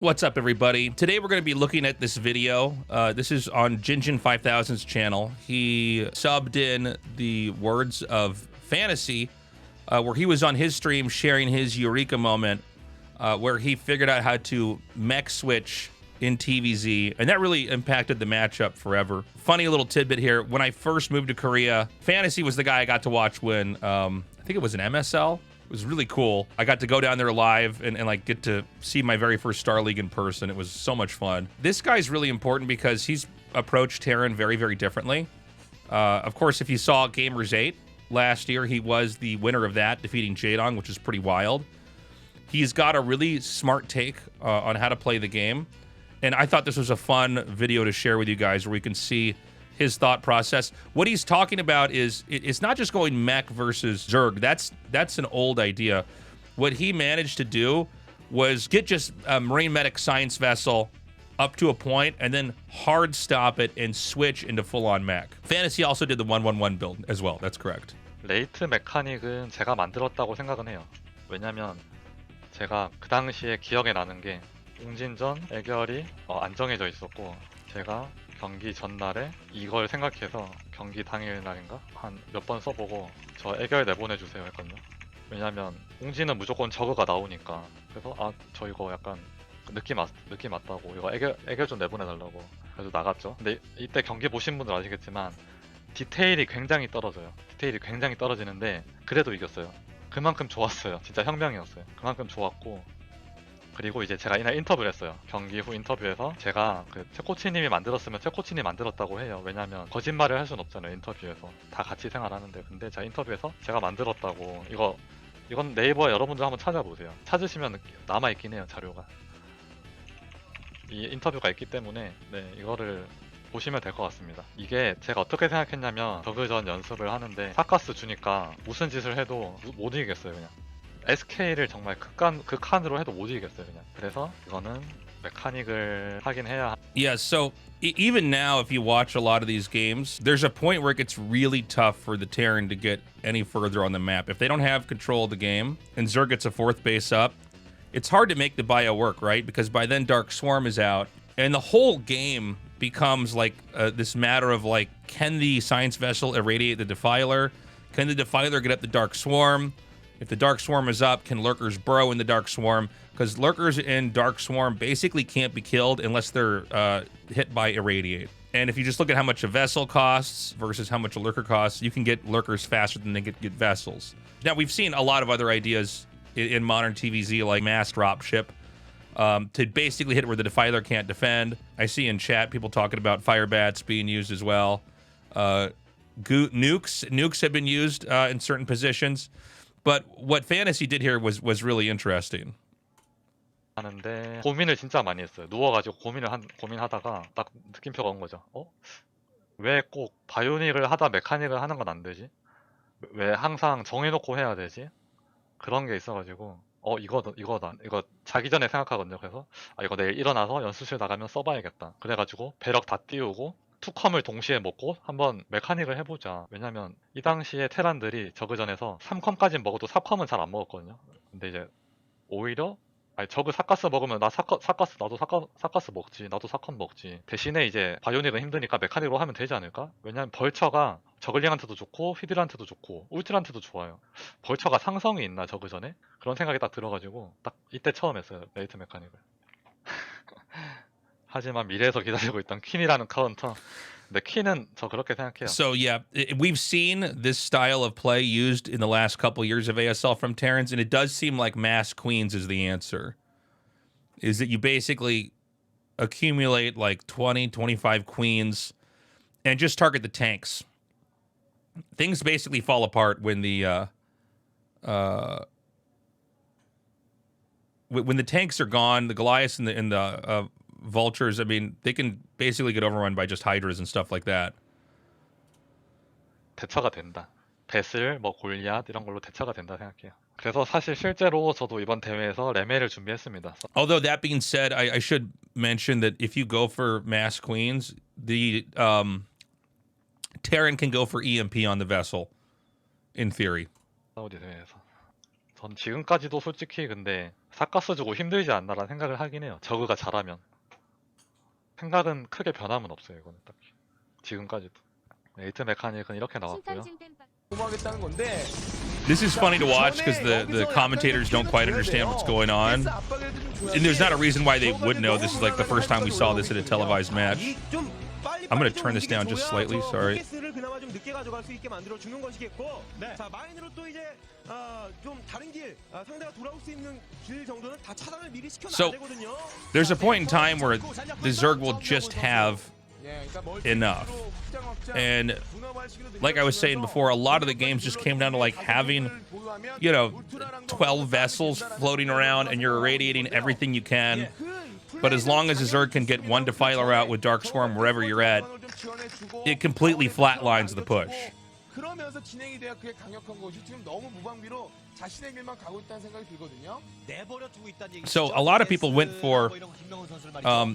What's up, everybody? Today we're going to be looking at this video. This is on Jinjin 5000's channel. He subbed in the words of fantasy, where he was on his stream sharing his Eureka moment, where he figured out how to mech switch in TvZ, and that really impacted the matchup forever. Funny little tidbit here, when I first moved to Korea, Fantasy was the guy I got to watch when, I think it was an MSL. It was really cool. I got to go down there live and like get to see my very first Star League in person. It was so much fun. This guy's really important because he's approached Terran very, very differently. Of course, if you saw Gamers 8 last year, he was the winner of that, defeating Jadong, which is pretty wild. He's got a really smart take on how to play the game. And I thought this was a fun video to share with you guys where we can see his thought process. What he's talking about is it's not just going mech versus Zerg. That's an old idea. What he managed to do was get just a Marine Medic Science Vessel up to a point and then hard stop it and switch into full-on mech. Fantasy also did the 1-1-1 build as well. That's correct. 레이트 메카닉은 제가 만들었다고 생각은 해요. 왜냐면 제가 그 당시에 기억에 나는 게 웅진전 애결이 안 정해져 있었고 제가 경기 전날에 이걸 생각해서 경기 당일날인가 한 몇 번 써보고 저 애결 내보내주세요 했거든요. 왜냐면 웅진은 무조건 저그가 나오니까. 그래서 저 이거 약간 느낌 왔다고 이거 애결 좀 내보내달라고 그래서 나갔죠. 근데 이때 경기 보신 분들 아시겠지만 디테일이 굉장히 떨어져요. 디테일이 굉장히 떨어지는데 그래도 이겼어요. 그만큼 좋았어요. 진짜 혁명이었어요. 그만큼 좋았고, 그리고 이제 제가 이날 인터뷰를 했어요. 경기 후 인터뷰에서 제가 그 최코치님이 만들었으면 최코치님이 만들었다고 해요. 왜냐면 거짓말을 할 수는 없잖아요. 인터뷰에서 다 같이 생활하는데. 근데 제가 인터뷰에서 제가 만들었다고, 이건 네이버에 여러분들 한번 찾아보세요. 찾으시면 남아있긴 해요, 자료가. 이 인터뷰가 있기 때문에 네, 이거를 보시면 될 것 같습니다. 이게 제가 어떻게 생각했냐면 저그전 연습을 하는데 사카스 주니까 무슨 짓을 해도 못 이기겠어요. 그냥 SK를 정말 극한으로 해도 못 이기겠어요. 그냥. 그래서 이거는 메카닉을 하긴 해야. Yeah, so even now, if you watch a lot of these games, there's a point where it gets really tough for the Terran to get any further on the map. If they don't have control of the game and Zerg gets a fourth base up, it's hard to make the bio work, right? Because by then Dark Swarm is out, and the whole game becomes like this matter of like, can the Science Vessel irradiate the Defiler? Can the Defiler get up the Dark Swarm? If the Dark Swarm is up, can Lurkers burrow in the Dark Swarm? Because Lurkers in Dark Swarm basically can't be killed unless they're hit by Irradiate. And if you just look at how much a Vessel costs versus how much a Lurker costs, you can get Lurkers faster than they get Vessels. Now, we've seen a lot of other ideas in modern TvZ, like mass dropship, to basically hit where the Defiler can't defend. I see in chat people talking about Firebats being used as well. Nukes have been used in certain positions. But what Fantasy did here was really interesting. 하는데 고민을 진짜 많이 했어요. 누워가지고 고민하다가 딱 느낌표가 온 거죠. 왜 꼭 바이오닉을 하다 메카닉을 하는 건 안 되지? 왜 항상 정해놓고 해야 되지? 그런 게 있어가지고 이거다. 이거 자기 전에 생각하거든요. 그래서 이거 내일 일어나서 연습실 나가면 써봐야겠다. 그래가지고 배럭 다 띄우고 투컴을 동시에 먹고 한번 메카닉을 해보자. 왜냐면 이 당시에 테란들이 저그전에서 3컴까지 먹어도 4컴은 잘 안 먹었거든요. 근데 이제 오히려 저그 사카스 먹으면 사카스 나도 사카스 먹지, 나도 4컴 먹지. 대신에 이제 바이오닉은 힘드니까 메카닉으로 하면 되지 않을까? 왜냐면 벌처가 저글링한테도 좋고 휘들한테도 좋고 울트라한테도 좋아요. 벌처가 상성이 있나 저그전에? 그런 생각이 딱 들어가지고 딱 이때 처음 했어요, 레이트 메카닉을. 하지만 미래에서 기다리고 있던 퀸이라는 카운터. 근데 퀸은 저 그렇게 생각해요. So yeah, we've seen this style of play used in the last couple years of ASL from Terrans, and it does seem like mass queens is the answer. Is that you basically accumulate like 20, 25 queens and just target the tanks. Things basically fall apart when the when the tanks are gone, the Goliaths and the Vultures, I mean, they can basically get overrun by just Hydras and stuff like that. 대처가 된다. 배슬, 골리앗 이런 걸로 대처가 된다 생각해요. 그래서 사실 실제로 저도 이번 대회에서 레메를 준비했습니다. Although that being said, I should mention that if you go for mass queens, the Terran can go for EMP on the vessel, in theory. 사우디 대회에서. 전 지금까지도 솔직히 근데 사가스 주고 힘들지 않나라는 생각을 하긴 해요. 저그가 잘하면. 생각은 크게 변함은 없어요. 이거는 딱히. 지금까지도. 에이트 메카닉은 이렇게 나왔고요. 하겠다는 건데 This is funny to watch because the commentators don't quite understand what's going on. And there's not a reason why they would know. This is like the first time we saw this at a televised match. I'm going to turn this down just slightly, sorry. So, there's a point in time where the Zerg will just have enough. And like I was saying before, a lot of the games just came down to like having, you know, 12 vessels floating around and you're irradiating everything you can. But as long as a Zerg can get one Defiler out with Dark Swarm wherever you're at, it completely flatlines the push. 그러면서 진행이 돼야 그게 강력한 것이 지금 너무 무방비로 자신의 길만 가고 있다는 생각이 들거든요. So a lot of people went for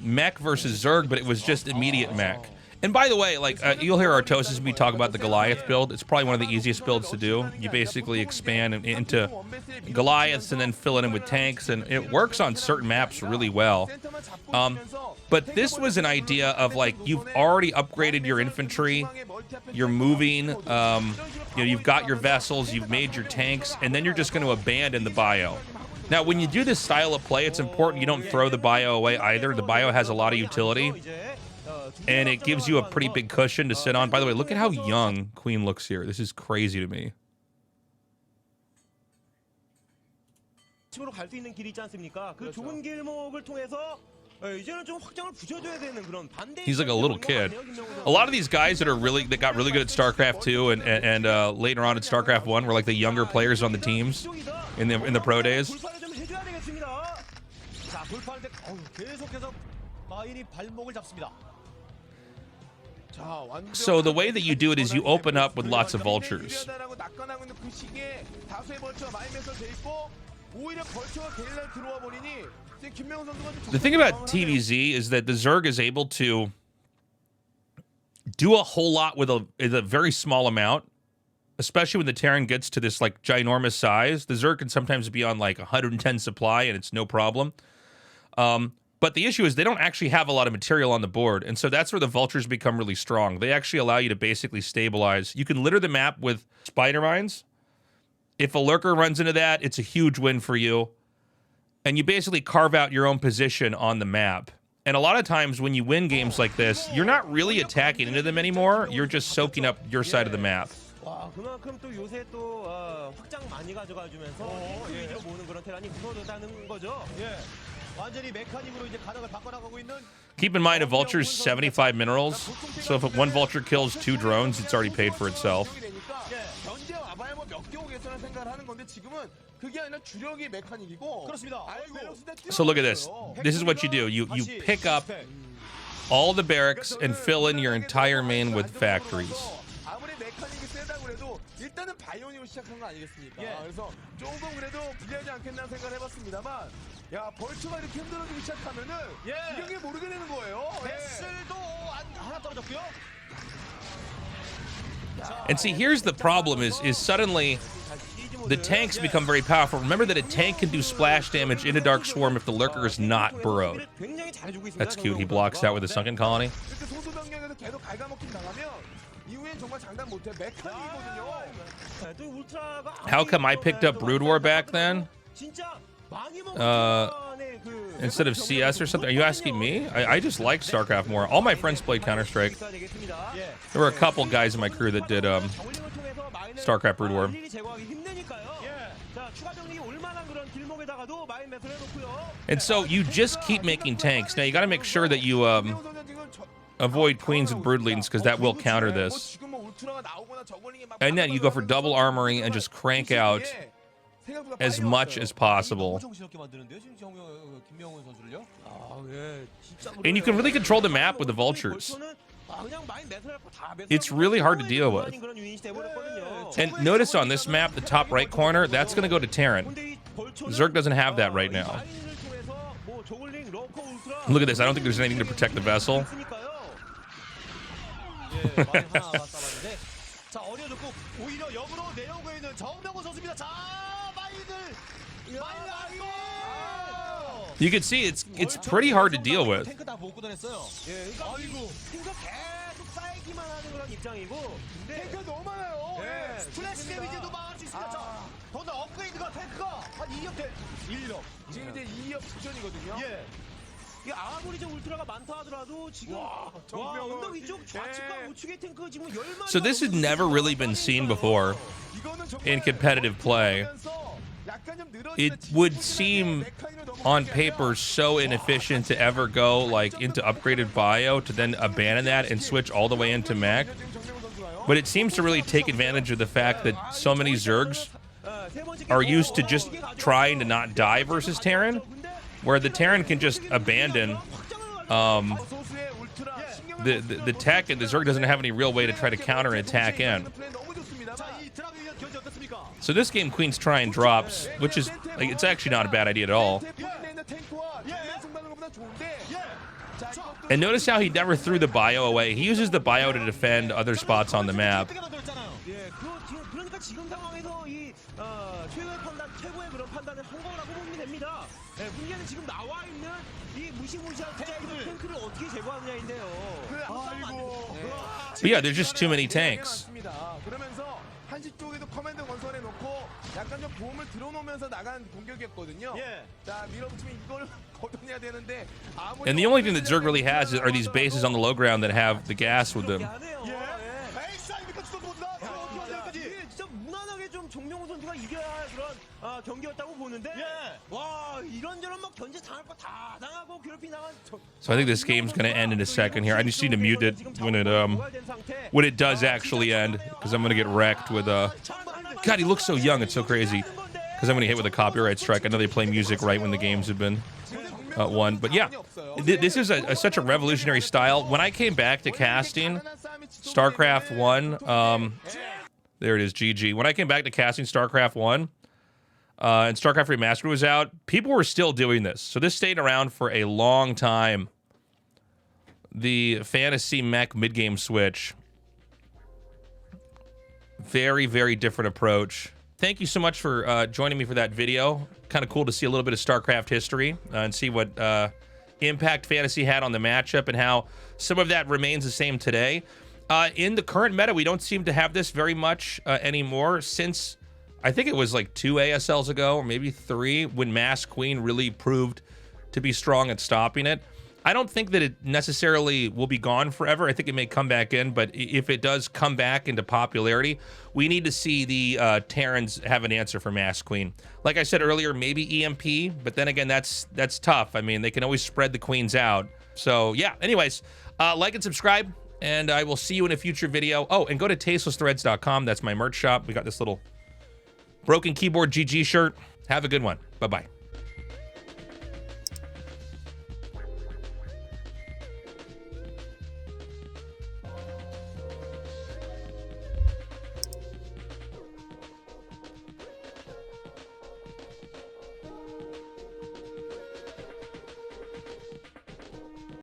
mech versus Zerg, but it was just immediate mech. And by the way, like you'll hear Artosis and me talk about the Goliath build. It's probably one of the easiest builds to do. You basically expand into Goliaths and then fill it in with tanks, and it works on certain maps really well. But this was an idea of like you've already upgraded your infantry, you're moving, you know, you've got your vessels, you've made your tanks, and then you're just going to abandon the bio. Now, when you do this style of play, it's important you don't throw the bio away either. The bio has a lot of utility, and it gives you a pretty big cushion to sit on. By the way, look at how young Queen looks here. This is crazy to me. He's like a little kid. A lot of these guys that got really good at StarCraft 2 and later on at StarCraft 1 were like the younger players on the teams in the pro days. So the way that you do it is you open up with lots of vultures. The thing about TvZ is that the Zerg is able to do a whole lot with a very small amount, especially when the Terran gets to this like ginormous size. The Zerg can sometimes be on like 110 supply and it's no problem. But the issue is they don't actually have a lot of material on the board, and so that's where the vultures become really strong. They actually allow you to basically stabilize. You can litter the map with spider mines. If a lurker runs into that, it's a huge win for you. And you basically carve out your own position on the map. And a lot of times when you win games like this, you're not really attacking into them anymore. You're just soaking up your side of the map. Keep in mind, a vulture's 75 minerals, so if one vulture kills 2 drones, it's already paid for itself. So look at this. This is what you do. You pick up all the barracks and fill in your entire main with factories. And see, here's the problem is suddenly the tanks become very powerful. Remember that a tank can do splash damage into Dark Swarm if the lurker is not burrowed. That's cute. He blocks out with a sunken colony. How come I picked up Brood War back then? Instead of CS or something? Are you asking me? I just like StarCraft more. All my friends played Counter-Strike. There were a couple guys in my crew that did StarCraft Brood War. And so you just keep making tanks. Now you got to make sure that you avoid queens and broodlings because that will counter this. And then you go for double armory and just crank out as much as possible. And you can really control the map with the vultures. It's really hard to deal with. And notice on this map, the top right corner, that's going to go to Terran. Zerg doesn't have that right now. Look at this. I don't think there's anything to protect the vessel. You can see it's pretty hard to deal with. 탱크 다 못 걷어냈어요. 예, 그러니까 탱크가 계속 쌓이기만 하는 그런 입장이고. 탱크가 너무 많아요. 예, 스플래시 데미지도 막을 수 있습니다. 자, 더더 업그레이드가 탱크가 한 2력 대 1력. 지금 이제 2업 직전이거든요. 예. 이게 아무리 저 울트라가 많다 하더라도 지금 와 정명훈. 언덕 위쪽 좌측과 예. 우측의 탱크 지금 열만. So this has never really been seen before in competitive play. It would seem on paper so inefficient to ever go like into upgraded bio to then abandon that and switch all the way into mech. But it seems to really take advantage of the fact that so many Zergs are used to just trying to not die versus Terran, where the Terran can just abandon the tech, and the Zerg doesn't have any real way to try to counter and attack in. So this game, Queen's trying drops, which is, like, it's actually not a bad idea at all. And notice how he never threw the bio away. He uses the bio to defend other spots on the map. But yeah, there's just too many tanks. 한시 쪽에도 커맨드 건설해 놓고 약간 좀 보험을 들어놓으면서 나간 공격이었거든요. 자, 밀어붙이면 이걸 걷어내야 되는데 아무리 And the only thing that Zerg really has are these bases on the low ground that have the gas with them. 진짜 무난하게 좀 정명훈 선수가 이겨야 할 그런 경기였다고 보는데 와 이런저런 막 견제 당할 거 다 당하고 괴롭히 나간. So I think this game's gonna end in a second here. I just need to mute it when it does actually end, because I'm gonna get wrecked with God, he looks so young. It's so crazy. Because I'm gonna hit with a copyright strike. I know they play music right when the games have been won, but yeah, this is such a revolutionary style. When I came back to casting StarCraft 1, there it is, GG. When I came back to casting StarCraft 1, and StarCraft Remastered was out, people were still doing this. So this stayed around for a long time. The fantasy mech mid-game switch. Very, very different approach. Thank you so much for joining me for that video. Kind of cool to see a little bit of StarCraft history and see what impact fantasy had on the matchup and how some of that remains the same today. In the current meta, we don't seem to have this very much anymore, since I think it was like 2 ASLs ago, or maybe 3, when Mass Queen really proved to be strong at stopping it. I don't think that it necessarily will be gone forever. I think it may come back in, but if it does come back into popularity, we need to see the Terrans have an answer for Mass Queen. Like I said earlier, maybe EMP, but then again, that's tough. I mean, they can always spread the queens out. So yeah, anyways, like and subscribe, and I will see you in a future video. Oh, and go to tastelessthreads.com. That's my merch shop. We got this little Broken Keyboard GG shirt. Have a good one. Bye-bye.